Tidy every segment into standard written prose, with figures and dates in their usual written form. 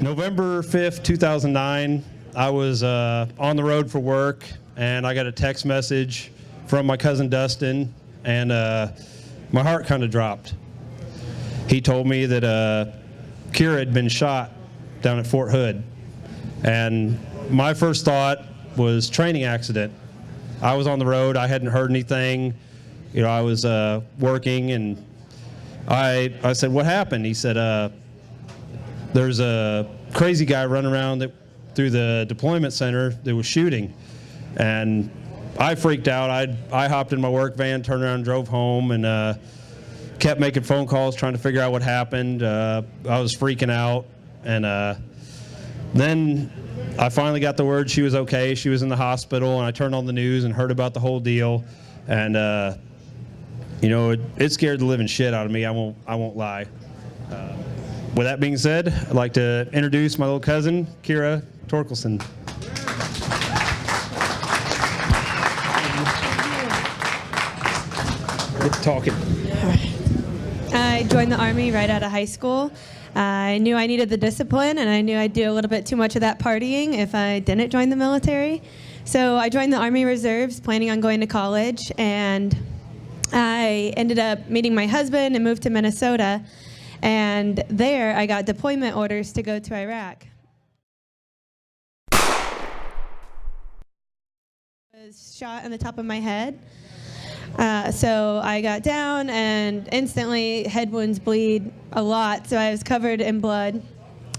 November 5th, 2009, I was on the road for work, and I got a text message from my cousin Dustin, and my heart kind of dropped. He told me that Keara had been shot down at Fort Hood, and my first thought was training accident. I was on the road. I hadn't heard anything. You know, I was working, and I said, "What happened?" He said, "There's a crazy guy running around through the deployment center that was shooting." And I freaked out. I hopped in my work van, turned around, and drove home, and kept making phone calls trying to figure out what happened. I was freaking out, and then I finally got the word she was okay. She was in the hospital, and I turned on the news and heard about the whole deal, and you know, it scared the living shit out of me. I won't lie. With that being said, I'd like to introduce my little cousin, Keara Torkelson. Get to talking. I joined the Army right out of high school. I knew I needed the discipline, and I knew I'd do a little bit too much of that partying if I didn't join the military. So I joined the Army Reserves, planning on going to college, and I ended up meeting my husband and moved to Minnesota. And there I got deployment orders to go to Iraq. I was shot on the top of my head. So I got down, and instantly head wounds bleed a lot, so I was covered in blood.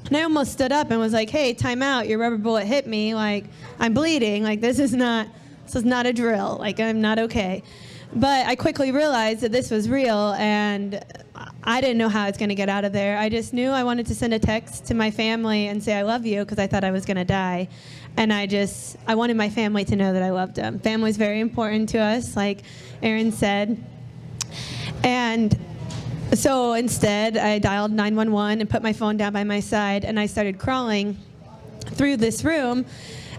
And I almost stood up and was like, "Hey, time out, your rubber bullet hit me, like, I'm bleeding, like, this is not a drill, like, I'm not okay." But I quickly realized that this was real, and I didn't know how I was going to get out of there. I just knew I wanted to send a text to my family and say I love you, because I thought I was going to die. And I wanted my family to know that I loved them. Family's very important to us, like Aaron said. And so instead, I dialed 911 and put my phone down by my side, and I started crawling through this room.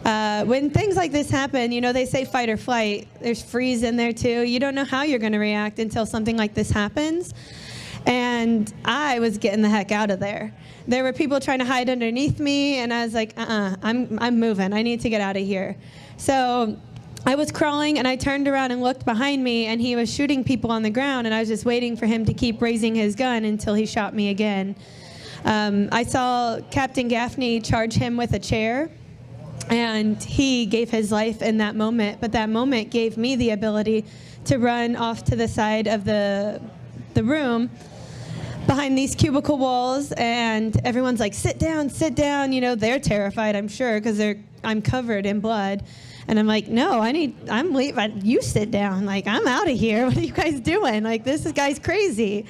When things like this happen, you know, they say fight or flight. There's freeze in there too. You don't know how you're going to react until something like this happens. And I was getting the heck out of there. There were people trying to hide underneath me, and I was like, I'm moving. I need to get out of here. So I was crawling, and I turned around and looked behind me, and he was shooting people on the ground, and I was just waiting for him to keep raising his gun until he shot me again. I saw Captain Gaffney charge him with a chair, and he gave his life in that moment, but that moment gave me the ability to run off to the side of the room behind these cubicle walls, and everyone's like, sit down, you know, they're terrified, I'm sure, because I'm covered in blood. And I'm like, no, I'm leaving, you sit down, like, I'm out of here, what are you guys doing? Like, this guy's crazy.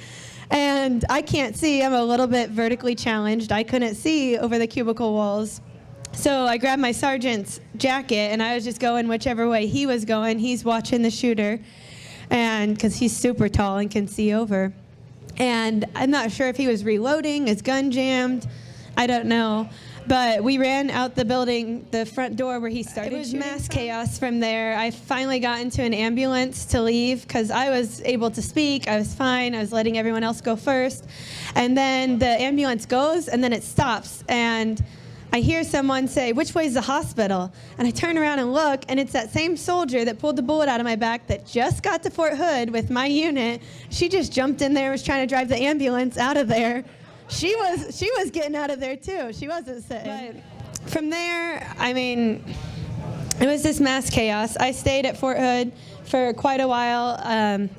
And I can't see, I'm a little bit vertically challenged, I couldn't see over the cubicle walls. So I grabbed my sergeant's jacket, and I was just going whichever way he was going. He's watching the shooter, and because he's super tall and can see over. And I'm not sure if he was reloading, his gun jammed, I don't know. But we ran out the building, the front door where he started. It was mass chaos from there. I finally got into an ambulance to leave because I was able to speak. I was fine. I was letting everyone else go first. And then the ambulance goes, and then it stops. And I hear someone say, "Which way's the hospital?" And I turn around and look, and it's that same soldier that pulled the bullet out of my back that just got to Fort Hood with my unit. She just jumped in there, was trying to drive the ambulance out of there. She was getting out of there too. She wasn't sitting. But from there, I mean, it was just mass chaos. I stayed at Fort Hood for quite a while.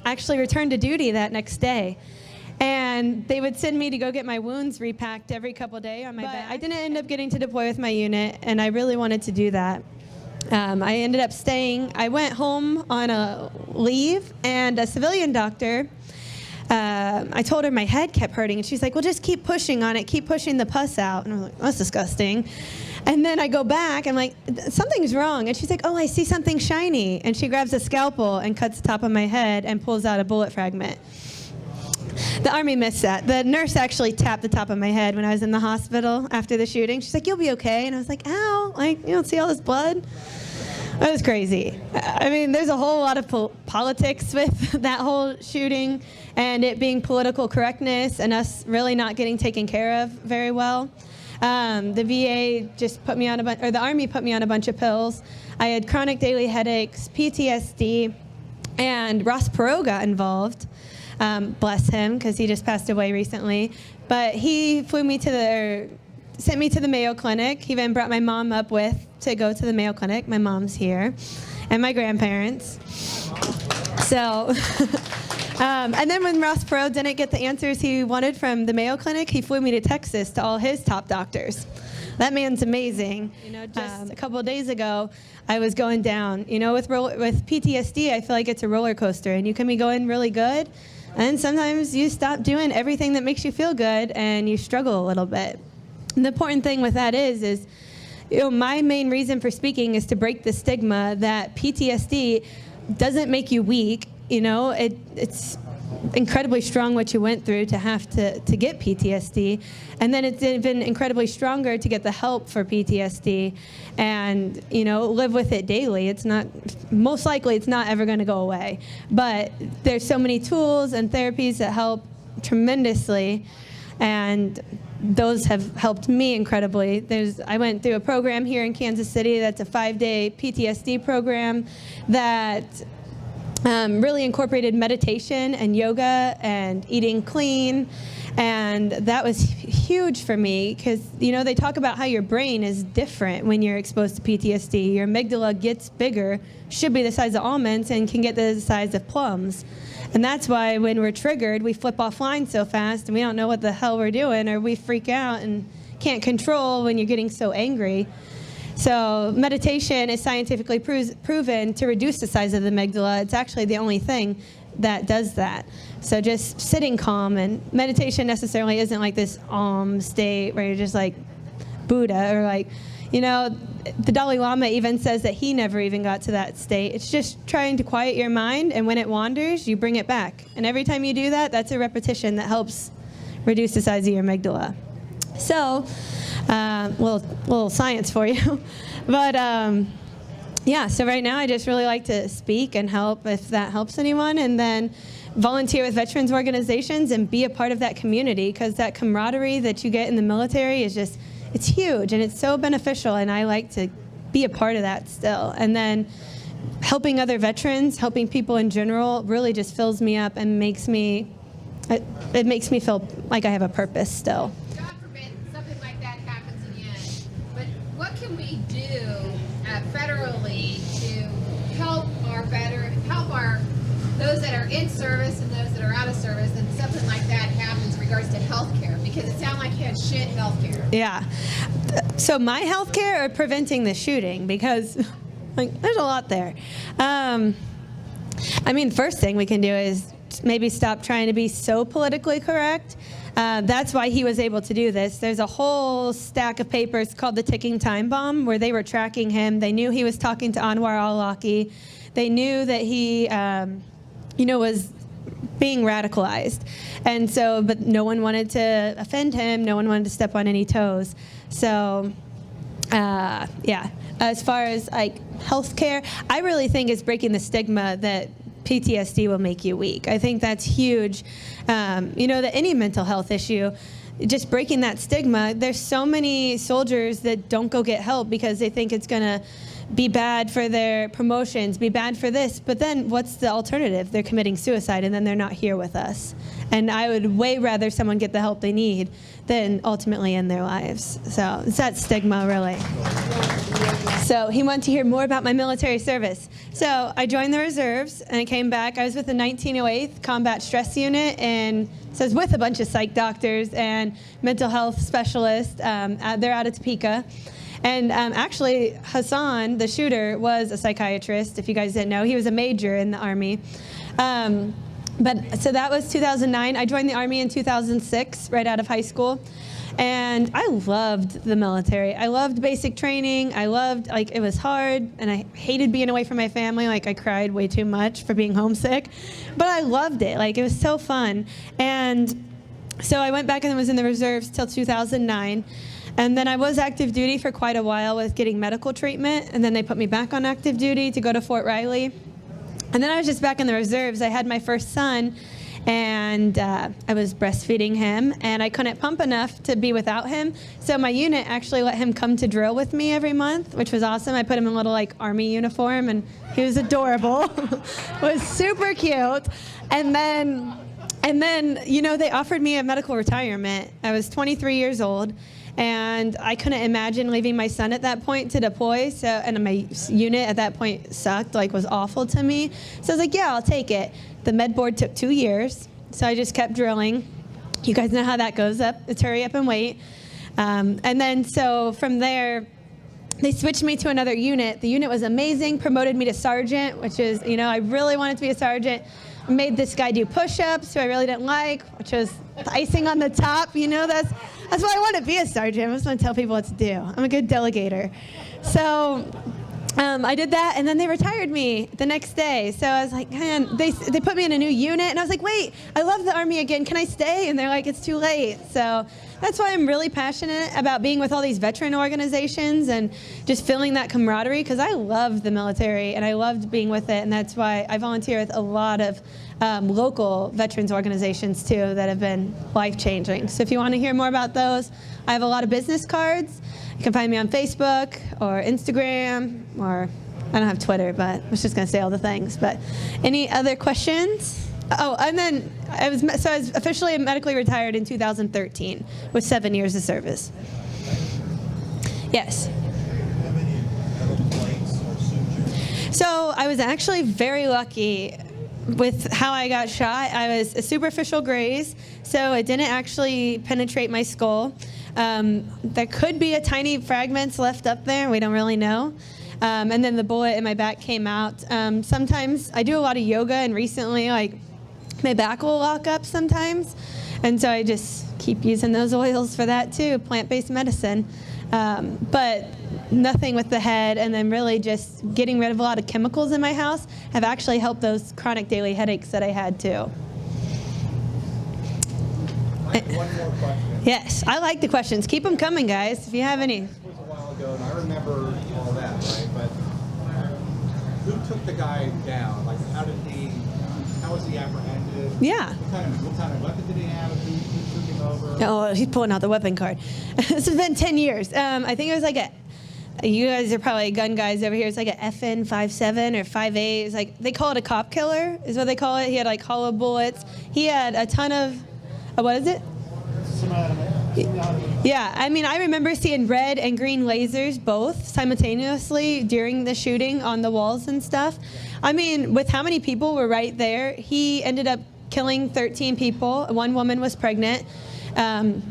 Actually returned to duty that next day. And they would send me to go get my wounds repacked every couple days on my back. I didn't end up getting to deploy with my unit, and I really wanted to do that. I ended up staying. I went home on a leave, and a civilian doctor, I told her my head kept hurting, and she's like, "Well, just keep pushing on it. Keep pushing the pus out." And I'm like, "That's disgusting." And then I go back, I'm like, "Something's wrong." And she's like, "Oh, I see something shiny." And she grabs a scalpel and cuts the top of my head and pulls out a bullet fragment. The Army missed that. The nurse actually tapped the top of my head when I was in the hospital after the shooting. She's like, "You'll be okay." And I was like, "Ow, like, you don't see all this blood?" That was crazy. I mean, there's a whole lot of politics with that whole shooting, and it being political correctness and us really not getting taken care of very well. The VA just put me on the Army put me on a bunch of pills. I had chronic daily headaches, PTSD, and Ross Perot got involved. Bless him, because he just passed away recently. But he sent me to the Mayo Clinic. He even brought my mom up to go to the Mayo Clinic. My mom's here, and my grandparents. So, and then when Ross Perot didn't get the answers he wanted from the Mayo Clinic, he flew me to Texas to all his top doctors. That man's amazing. Just a couple of days ago, I was going down. With PTSD, I feel like it's a roller coaster, and you can be going really good, and sometimes you stop doing everything that makes you feel good, and you struggle a little bit. And the important thing with that is my main reason for speaking is to break the stigma that PTSD doesn't make you weak. It's incredibly strong what you went through to have to get PTSD, and then it's even incredibly stronger to get the help for PTSD and live with it daily. It's not, most likely it's not ever going to go away, but there's so many tools and therapies that help tremendously, and those have helped me incredibly. I went through a program here in Kansas City that's a 5-day PTSD program that really incorporated meditation and yoga and eating clean, and that was huge for me because they talk about how your brain is different when you're exposed to PTSD. Your amygdala gets bigger, should be the size of almonds, and can get the size of plums. And that's why when we're triggered, we flip offline so fast and we don't know what the hell we're doing, or we freak out and can't control when you're getting so angry. So meditation is scientifically proven to reduce the size of the amygdala. It's actually the only thing that does that. So just sitting calm, and meditation necessarily isn't like this state where you're just like Buddha, or like, the Dalai Lama even says that he never even got to that state. It's just trying to quiet your mind, and when it wanders, you bring it back. And every time you do that, that's a repetition that helps reduce the size of your amygdala. So, little science for you. But so right now I just really like to speak and help if that helps anyone, and then volunteer with veterans organizations and be a part of that community, because that camaraderie that you get in the military is just, it's huge and it's so beneficial, and I like to be a part of that still. And then helping other veterans, helping people in general really just fills me up and makes me feel like I have a purpose still. Federally to help those that are in service and those that are out of service, and something like that happens in regards to health care, because it sounded like you had shit health care. Yeah. So my health care or preventing the shooting, because there's a lot there. First thing we can do is maybe stop trying to be so politically correct. That's why he was able to do this. There's a whole stack of papers called the ticking time bomb where they were tracking him. They knew he was talking to Anwar al-Awlaki. They knew that he, was being radicalized. And so, but no one wanted to offend him. No one wanted to step on any toes. So, as far as healthcare, I really think it's breaking the stigma that PTSD will make you weak. I think that's huge. That any mental health issue, just breaking that stigma. There's so many soldiers that don't go get help because they think it's going to be bad for their promotions, be bad for this. But then what's the alternative? They're committing suicide, and then they're not here with us. And I would way rather someone get the help they need than ultimately end their lives. So it's that stigma, really. So he wanted to hear more about my military service. So I joined the reserves, and I came back. I was with the 1908th Combat Stress Unit, and so I was with a bunch of psych doctors and mental health specialists. They're out of Topeka. And actually, Hassan, the shooter, was a psychiatrist, if you guys didn't know. He was a major in the Army. So that was 2009. I joined the Army in 2006, right out of high school. And I loved the military. I loved basic training. I loved, it was hard, and I hated being away from my family. I cried way too much for being homesick. But I loved it. It was so fun. And so I went back and was in the reserves till 2009. And then I was active duty for quite a while with getting medical treatment. And then they put me back on active duty to go to Fort Riley. And then I was just back in the reserves. I had my first son. and I was breastfeeding him, and I couldn't pump enough to be without him. So my unit actually let him come to drill with me every month, which was awesome. I put him in a little like army uniform, and he was adorable. It was super cute. And then, they offered me a medical retirement. I was 23 years old, and I couldn't imagine leaving my son at that point to deploy. So, and my unit at that point sucked, like was awful to me. So I was like, yeah, I'll take it. The med board took 2 years, so I just kept drilling. You guys know how that goes up. It's hurry up and wait. And then so from there, they switched me to another unit. The unit was amazing, promoted me to sergeant, which is, I really wanted to be a sergeant. Made this guy do push-ups, who I really didn't like, which was the icing on the top. That's why I want to be a sergeant. I just want to tell people what to do. I'm a good delegator. So I did that, and then they retired me the next day. So I was like, man, they put me in a new unit, and I was like, wait, I love the Army again. Can I stay? And they're like, it's too late. So that's why I'm really passionate about being with all these veteran organizations and just feeling that camaraderie, because I love the military, and I loved being with it, and that's why I volunteer with a lot of local veterans organizations, too, that have been life-changing. So if you want to hear more about those, I have a lot of business cards. You can find me on Facebook or Instagram, or I don't have Twitter, but I was just going to say all the things. But any other questions? Oh, and then I was officially medically retired in 2013 with 7 years of service. Yes. So I was actually very lucky with how I got shot. I was a superficial graze, so it didn't actually penetrate my skull. There could be a tiny fragments left up there. We don't really know. And then the bullet in my back came out. Sometimes I do a lot of yoga, and recently, my back will lock up sometimes. And so I just keep using those oils for that too, plant-based medicine. But nothing with the head, and then really just getting rid of a lot of chemicals in my house have actually helped those chronic daily headaches that I had too. I have one more question. Yes, I like the questions. Keep them coming, guys, if you have any. This was a while ago, and I remember all that, right? But who took the guy down? How was he apprehended? Yeah. What kind of weapon did he have? Who took him over? Oh, he's pulling out the weapon card. This has been 10 years. I think it was you guys are probably gun guys over here. It's like a FN 57 or 58. It's like, they call it a cop killer, is what they call it. He had hollow bullets. He had a ton of, what is it? Yeah, I remember seeing red and green lasers both simultaneously during the shooting on the walls and stuff. With how many people were right there, he ended up killing 13 people. One woman was pregnant, and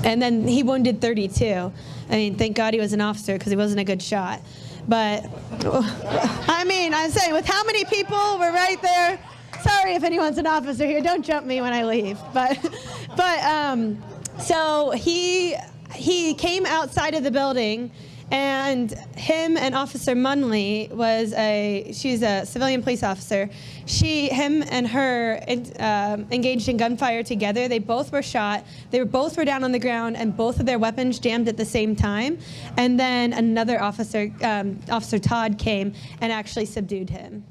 then he wounded 32. Thank God he was an officer, because he wasn't a good shot. But, I'm saying, with how many people were right there, sorry if anyone's an officer here, don't jump me when I leave. So he came outside of the building, and him and Officer Munley she's a civilian police officer. Him and her engaged in gunfire together. They both were shot. Both were down on the ground, and both of their weapons jammed at the same time. And then another officer, Officer Todd, came and actually subdued him.